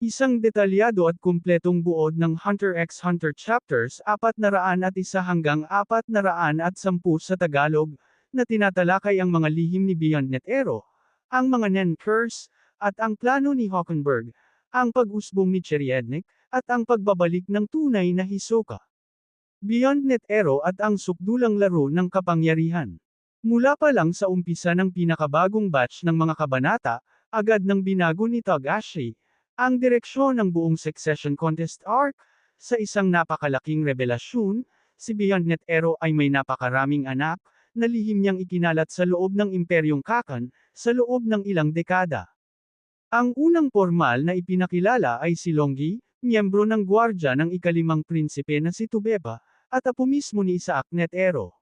Isang detalyado at kumpletong buod ng Hunter x Hunter chapters 401 hanggang 410 sa Tagalog, na tinatalakay ang mga lihim ni Beyond Net Ero, ang mga Nen Curse, at ang plano ni Hockenberg, ang pag-usbong ni Cheriednik, at ang pagbabalik ng tunay na Hisoka. Beyond Net Ero at ang sukdulang laro ng kapangyarihan. Mula pa lang sa umpisa ng pinakabagong batch ng mga kabanata, agad nang binago ni Togashi ang direksyon ng buong Succession Contest arc. Sa isang napakalaking revelasyon, si Beyond Net Ero ay may napakaraming anak, na lihim niyang ikinalat sa loob ng Imperyong Kakan, sa loob ng ilang dekada. Ang unang formal na ipinakilala ay si Longgi, miyembro ng gwardya ng ikalimang prinsipe na si Tubeba, at apo mismo ni Isaac Net Ero.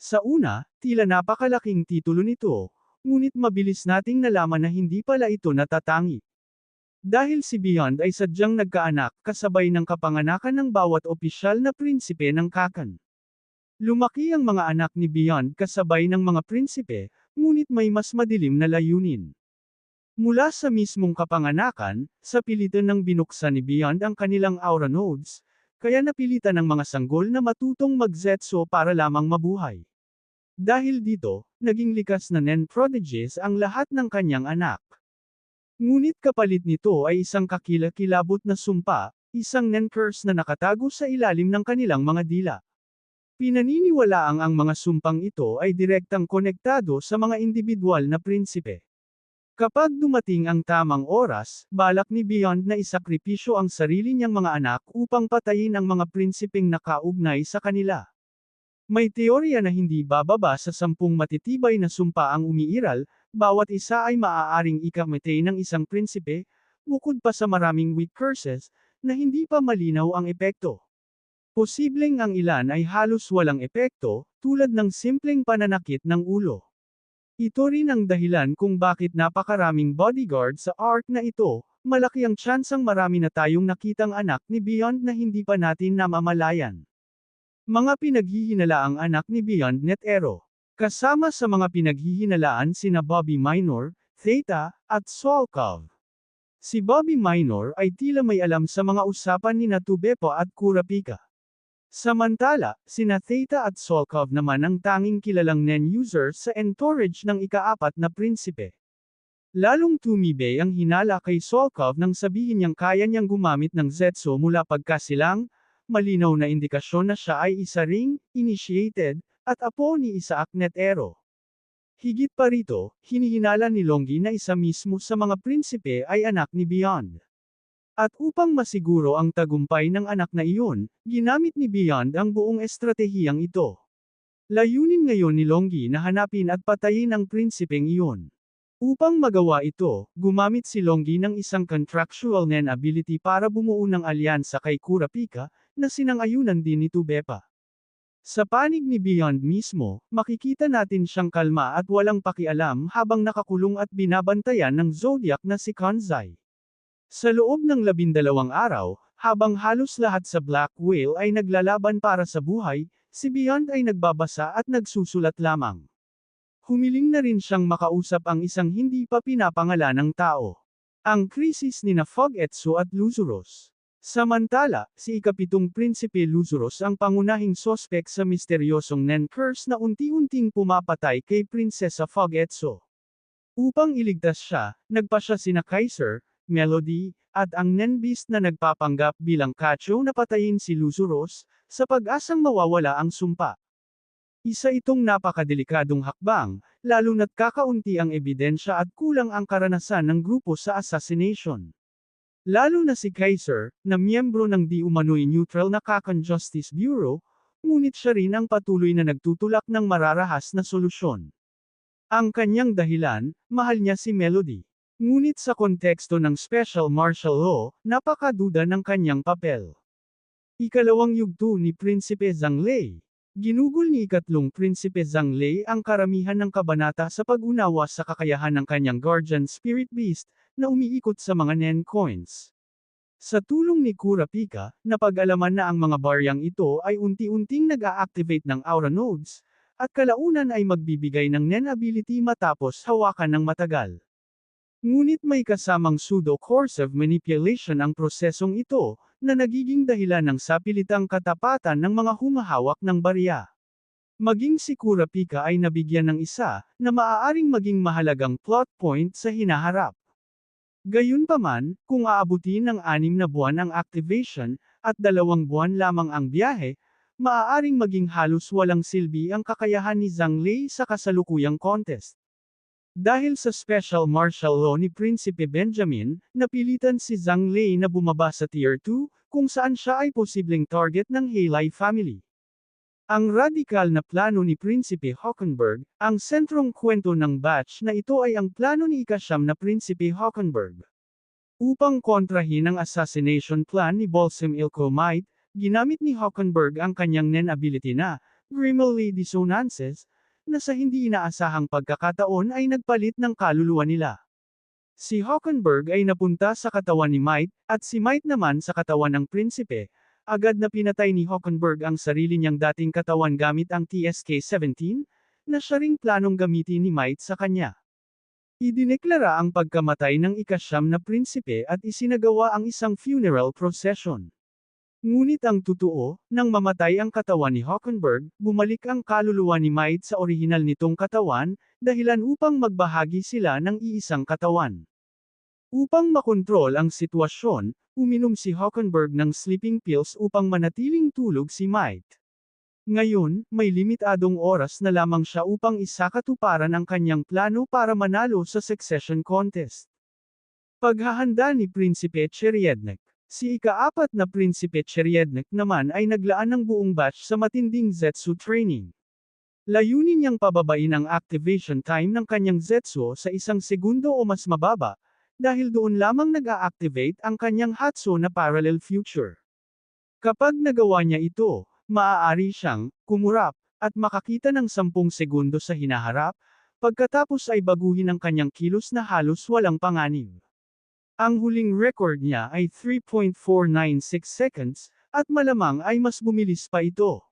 Sa una, tila napakalaking titulo nito, ngunit mabilis nating nalaman na hindi pala ito natatangi. Dahil si Beyond ay sadyang nagkaanak kasabay ng kapanganakan ng bawat opisyal na prinsipe ng Kakan. Lumaki ang mga anak ni Beyond kasabay ng mga prinsipe, ngunit may mas madilim na layunin. Mula sa mismong kapanganakan, sa pilitan ng binuksan ni Beyond ang kanilang aura nodes, kaya napilitan ng mga sanggol na matutong mag-zetsu para lamang mabuhay. Dahil dito, naging likas na Nen prodigies ang lahat ng kanyang anak. Ngunit kapalit nito ay isang kakilakilabot na sumpa, isang Nen curse na nakatago sa ilalim ng kanilang mga dila. Pinaniniwalaang ang mga sumpang ito ay direktang konektado sa mga individual na prinsipe. Kapag dumating ang tamang oras, balak ni Beyond na isakripisyo ang sarili niyang mga anak upang patayin ang mga prinsipeng nakaugnay sa kanila. May teorya na hindi bababa sa 10 matitibay na sumpa ang umiiral, bawat isa ay maaaring ikamatay ng isang prinsipe, bukod pa sa maraming weak curses, na hindi pa malinaw ang epekto. Posibleng ang ilan ay halos walang epekto, tulad ng simpleng pananakit ng ulo. Ito rin ang dahilan kung bakit napakaraming bodyguard sa arc na ito, malaki ang tsansang marami na tayong nakitang anak ni Beyond na hindi pa natin namamalayan. Mga pinaghihinalaang anak ni Beyond Net Ero. Kasama sa mga pinaghihinalaan sina Bobby Minor, Theta, at Solkov. Si Bobby Minor ay tila may alam sa mga usapan ni Tubeba at Kurapika. Samantala, sina Theta at Solkov naman ang tanging kilalang Nen user sa entourage ng ika-4 na prinsipe. Lalong tumibay ang hinala kay Solkov nang sabihin niyang kaya niyang gumamit ng Zetsu mula pagkasilang, malinaw na indikasyon na siya ay isa ring, initiated, at apo ni Isaac Net Ero. Higit pa rito, hinihinala ni Longgi na isa mismo sa mga prinsipe ay anak ni Beyond. At upang masiguro ang tagumpay ng anak na iyon, ginamit ni Beyond ang buong estratehiyang ito. Layunin ngayon ni Longgi na hanapin at patayin ang prinsipeng iyon. Upang magawa ito, gumamit si Longgi ng isang contractual Nen ability para bumuo ng alyansa kay Kurapika, na sinang-ayunan din ni Tubeba. Sa panig ni Beyond mismo, makikita natin siyang kalma at walang pakialam habang nakakulong at binabantayan ng Zodiac na si Kanzai. Sa loob ng 12 araw, habang halos lahat sa Black Whale ay naglalaban para sa buhay, si Beyond ay nagbabasa at nagsusulat lamang. Humiling na rin siyang makausap ang isang hindi pa pinapangalanang tao. Ang krisis ni Fogetsu at Luzuros. Samantala, si ikapitong Prinsipe Luzuros ang pangunahing sospek sa misteryosong Nen curse na unti-unting pumapatay kay Prinsesa Fogetsu. Upang iligtas siya, nagpasya sina Kaiser, Melody, at ang Nen Beast na nagpapanggap bilang Kacho na patayin si Luzuros, sa pag-asang mawawala ang sumpa. Isa itong napakadelikadong hakbang, lalo na't kakaunti ang ebidensya at kulang ang karanasan ng grupo sa assassination. Lalo na si Kaiser, na miyembro ng di umano'y neutral na Kakan Justice Bureau, ngunit siya rin ang patuloy na nagtutulak ng mararahas na solusyon. Ang kanyang dahilan, mahal niya si Melody. Ngunit sa konteksto ng special martial law, napakaduda ng kanyang papel. Ikalawang yugto ni Prinsipe Zhanglei. Ginugol ni ikatlong Prinsipe Zhanglei ang karamihan ng kabanata sa pag-unawa sa kakayahan ng kanyang Guardian Spirit Beast, na umiikot sa mga Nen coins. Sa tulong ni Kurapika, napag-alaman na ang mga baryang ito ay unti-unting nag-a-activate ng aura nodes, at kalaunan ay magbibigay ng Nen ability matapos hawakan ng matagal. Ngunit may kasamang pseudo-coercive manipulation ang prosesong ito, na nagiging dahilan ng sapilitang katapatan ng mga humahawak ng barya. Maging si Kurapika ay nabigyan ng isa, na maaaring maging mahalagang plot point sa hinaharap. Gayunpaman, kung aabutin ng 6 na buwan ang activation, at 2 buwan lamang ang biyahe, maaaring maging halos walang silbi ang kakayahan ni Zhang Lei sa kasalukuyang contest. Dahil sa special martial law ni Prinsipe Benjamin, napilitan si Zhang Lei na bumaba sa Tier 2, kung saan siya ay posibleng target ng Heilai family. Ang radikal na plano ni Prinsipe Hockenberg, ang sentrong kwento ng batch na ito ay ang plano ni ika-9 na Prinsipe Hockenberg. Upang kontrahin ang assassination plan ni Balsam Ilko Might, ginamit ni Hockenberg ang kanyang Nen ability na, Grimly Dissonances, na sa hindi inaasahang pagkakataon ay nagpalit ng kaluluwa nila. Si Hockenberg ay napunta sa katawan ni Might, at si Might naman sa katawan ng Prinsipe. Agad na pinatay ni Hockenberg ang sarili niyang dating katawan gamit ang TSK-17, na siya ring planong gamitin ni Might sa kanya. Idineklara ang pagkamatay ng ika-9 na prinsipe at isinagawa ang isang funeral procession. Ngunit ang totoo, nang mamatay ang katawan ni Hockenberg, bumalik ang kaluluwa ni Might sa orihinal nitong katawan, dahilan upang magbahagi sila ng iisang katawan. Upang makontrol ang sitwasyon, uminom si Hockenberg ng sleeping pills upang manatiling tulog si Might. Ngayon, may limitadong oras na lamang siya upang isakatuparan ang kanyang plano para manalo sa succession contest. Paghahanda ni Prinsipe Cherjednik. Si ika-4 na Prinsipe Cherjednik naman ay naglaan ng buong batch sa matinding Zetsu training. Layunin niyang pababain ang activation time ng kanyang Zetsu sa 1 segundo o mas mababa, dahil doon lamang nag-a-activate ang kanyang Hatsu na parallel future. Kapag nagawa niya ito, maaari siyang kumurap at makakita ng 10 segundo sa hinaharap, pagkatapos ay baguhin ang kanyang kilos na halos walang panganib. Ang huling record niya ay 3.496 seconds, at malamang ay mas bumilis pa ito.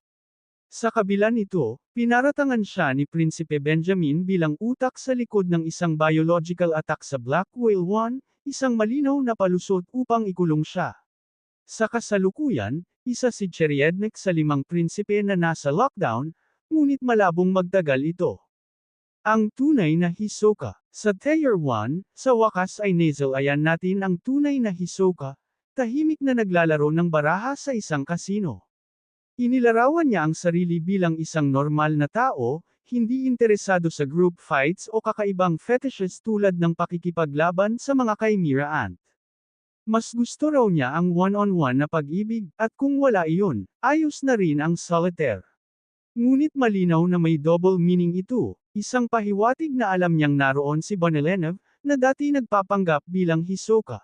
Sa kabila nito, pinaratangan siya ni Prinsipe Benjamin bilang utak sa likod ng isang biological attack sa Black Whale 1, isang malinaw na palusot upang ikulong siya. Sa kasalukuyan, isa si Cherjednik sa 5 prinsipe na nasa lockdown, ngunit malabong magtagal ito. Ang tunay na Hisoka. Sa Tier 1, sa wakas ay nasalayan natin ang tunay na Hisoka, tahimik na naglalaro ng baraha sa isang kasino. Inilarawan niya ang sarili bilang isang normal na tao, hindi interesado sa group fights o kakaibang fetishes tulad ng pakikipaglaban sa mga Chimera Ant. Mas gusto raw niya ang one-on-one na pag-ibig, at kung wala iyon, ayos na rin ang solitaire. Ngunit malinaw na may double meaning ito, isang pahiwatig na alam niyang naroon si Bonelenev, na dati nagpapanggap bilang Hisoka.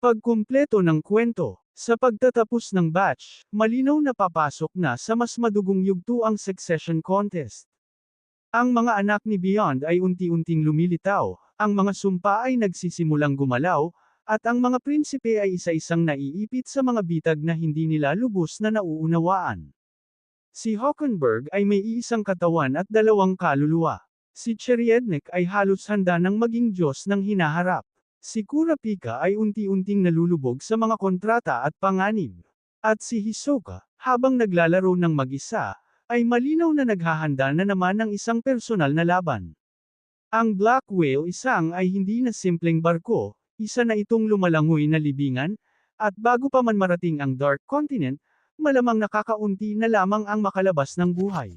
Pagkumpleto ng kwento. Sa pagtatapos ng batch, malinaw na papasok na sa mas madugong yugto ang succession contest. Ang mga anak ni Beyond ay unti-unting lumilitaw, ang mga sumpa ay nagsisimulang gumalaw, at ang mga prinsipe ay isa-isang naiipit sa mga bitag na hindi nila lubos na nauunawaan. Si Hockenberg ay may iisang katawan at 2 kaluluwa. Si Cherjednik ay halos handa ng maging Diyos ng hinaharap. Si Kurapika ay unti-unting nalulubog sa mga kontrata at panganib. At si Hisoka, habang naglalaro ng mag-isa, ay malinaw na naghahanda na naman ng isang personal na laban. Ang Black Whale isang ay hindi na simpleng barko, isa na itong lumalangoy na libingan, at bago pa man marating ang Dark Continent, malamang nakakaunti na lamang ang makalabas ng buhay.